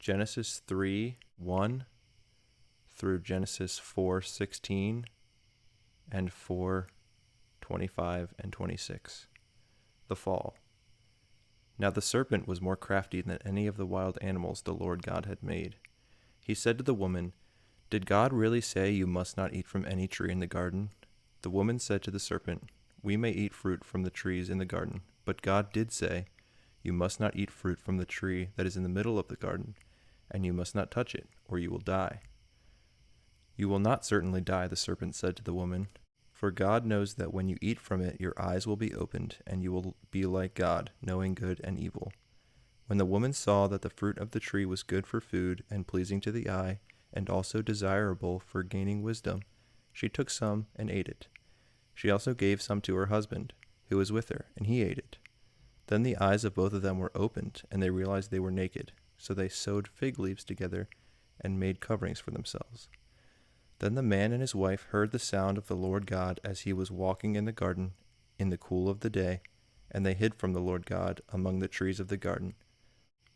Genesis 3:1 through Genesis 4:16 and 4:25 and 26. The fall. Now the serpent was more crafty than any of the wild animals the Lord God had made. He said to the woman, "Did God really say you must not eat from any tree in the garden?" The woman said to the serpent, "We may eat fruit from the trees in the garden, but God did say, 'You must not eat fruit from the tree that is in the middle of the garden, and you must not touch it, or you will die.'" "You will not certainly die," the serpent said to the woman, "for God knows that when you eat from it, your eyes will be opened, and you will be like God, knowing good and evil." When the woman saw that the fruit of the tree was good for food and pleasing to the eye, and also desirable for gaining wisdom, she took some and ate it. She also gave some to her husband, who was with her, and he ate it. Then the eyes of both of them were opened, and they realized they were naked. So they sewed fig leaves together and made coverings for themselves. Then the man and his wife heard the sound of the Lord God as he was walking in the garden in the cool of the day, and they hid from the Lord God among the trees of the garden.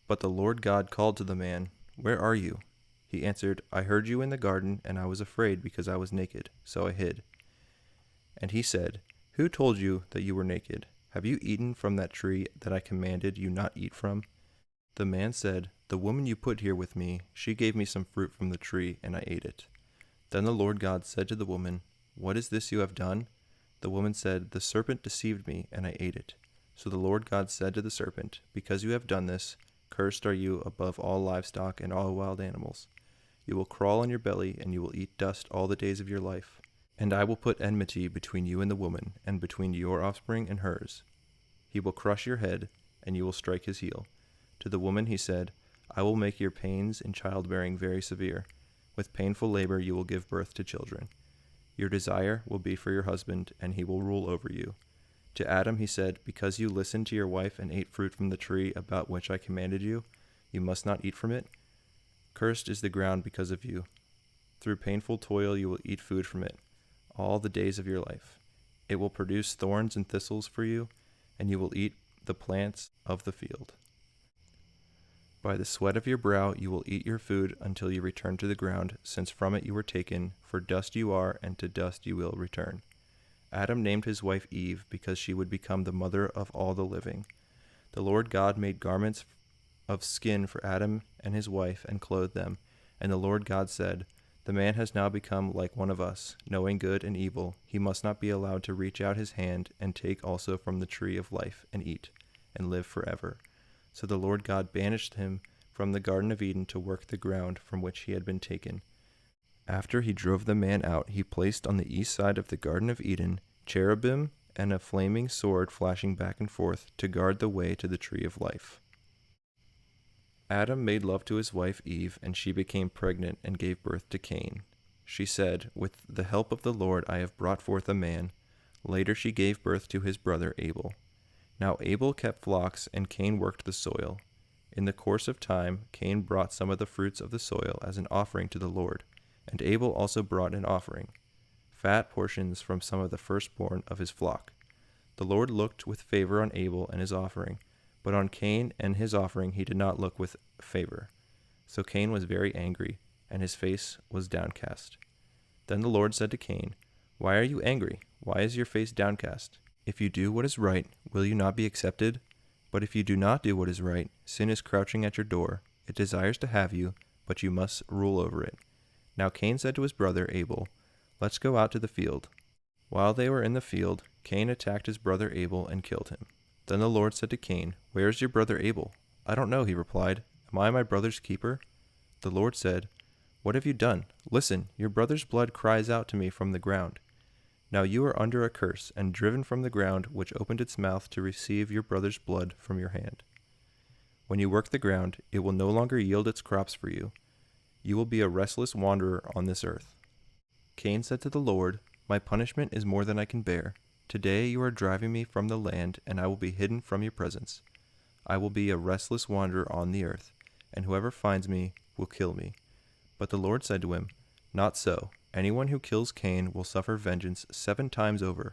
But the Lord God called to the man, "Where are you?" He answered, "I heard you in the garden, and I was afraid because I was naked, so I hid." And he said, "Who told you that you were naked? Have you eaten from that tree that I commanded you not eat from?" The man said, "The woman you put here with me, she gave me some fruit from the tree, and I ate it." Then the Lord God said to the woman, "What is this you have done?" The woman said, "The serpent deceived me, and I ate it." So the Lord God said to the serpent, "Because you have done this, cursed are you above all livestock and all wild animals. You will crawl on your belly, and you will eat dust all the days of your life. And I will put enmity between you and the woman, and between your offspring and hers. He will crush your head, and you will strike his heel." To the woman he said, "I will make your pains in childbearing very severe. With painful labor you will give birth to children. Your desire will be for your husband, and he will rule over you." To Adam he said, "Because you listened to your wife and ate fruit from the tree about which I commanded you, you must not eat from it. Cursed is the ground because of you. Through painful toil you will eat food from it all the days of your life. It will produce thorns and thistles for you, and you will eat the plants of the field. By the sweat of your brow you will eat your food until you return to the ground, since from it you were taken, for dust you are, and to dust you will return." Adam named his wife Eve because she would become the mother of all the living. The Lord God made garments of skin for Adam and his wife and clothed them. And the Lord God said, "The man has now become like one of us, knowing good and evil. He must not be allowed to reach out his hand and take also from the tree of life and eat, and live forever." So the Lord God banished him from the Garden of Eden to work the ground from which he had been taken. After he drove the man out, he placed on the east side of the Garden of Eden cherubim and a flaming sword flashing back and forth to guard the way to the tree of life. Adam made love to his wife Eve, and she became pregnant and gave birth to Cain. She said, "With the help of the Lord I have brought forth a man." Later she gave birth to his brother Abel. Now Abel kept flocks, and Cain worked the soil. In the course of time, Cain brought some of the fruits of the soil as an offering to the Lord, and Abel also brought an offering, fat portions from some of the firstborn of his flock. The Lord looked with favor on Abel and his offering, but on Cain and his offering he did not look with favor. So Cain was very angry, and his face was downcast. Then the Lord said to Cain, "Why are you angry? Why is your face downcast? If you do what is right, will you not be accepted? But if you do not do what is right, sin is crouching at your door. It desires to have you, but you must rule over it." Now Cain said to his brother Abel, "Let's go out to the field." While they were in the field, Cain attacked his brother Abel and killed him. Then the Lord said to Cain, "Where is your brother Abel?" "I don't know," he replied. "Am I my brother's keeper?" The Lord said, "What have you done? Listen, your brother's blood cries out to me from the ground. Now you are under a curse, and driven from the ground, which opened its mouth to receive your brother's blood from your hand. When you work the ground, it will no longer yield its crops for you. You will be a restless wanderer on this earth." Cain said to the Lord, "My punishment is more than I can bear. Today you are driving me from the land, and I will be hidden from your presence. I will be a restless wanderer on the earth, and whoever finds me will kill me." But the Lord said to him, "Not so. Anyone who kills Cain will suffer vengeance 7 times over."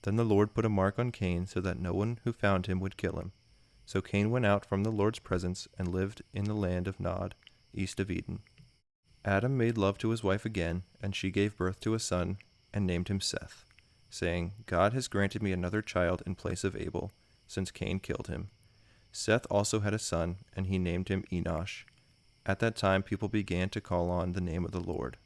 Then the Lord put a mark on Cain so that no one who found him would kill him. So Cain went out from the Lord's presence and lived in the land of Nod, east of Eden. Adam made love to his wife again, and she gave birth to a son, and named him Seth, saying, God has granted me another child in place of Abel, since Cain killed him. Seth also had a son, and he named him Enosh. At that time people began to call on the name of the Lord.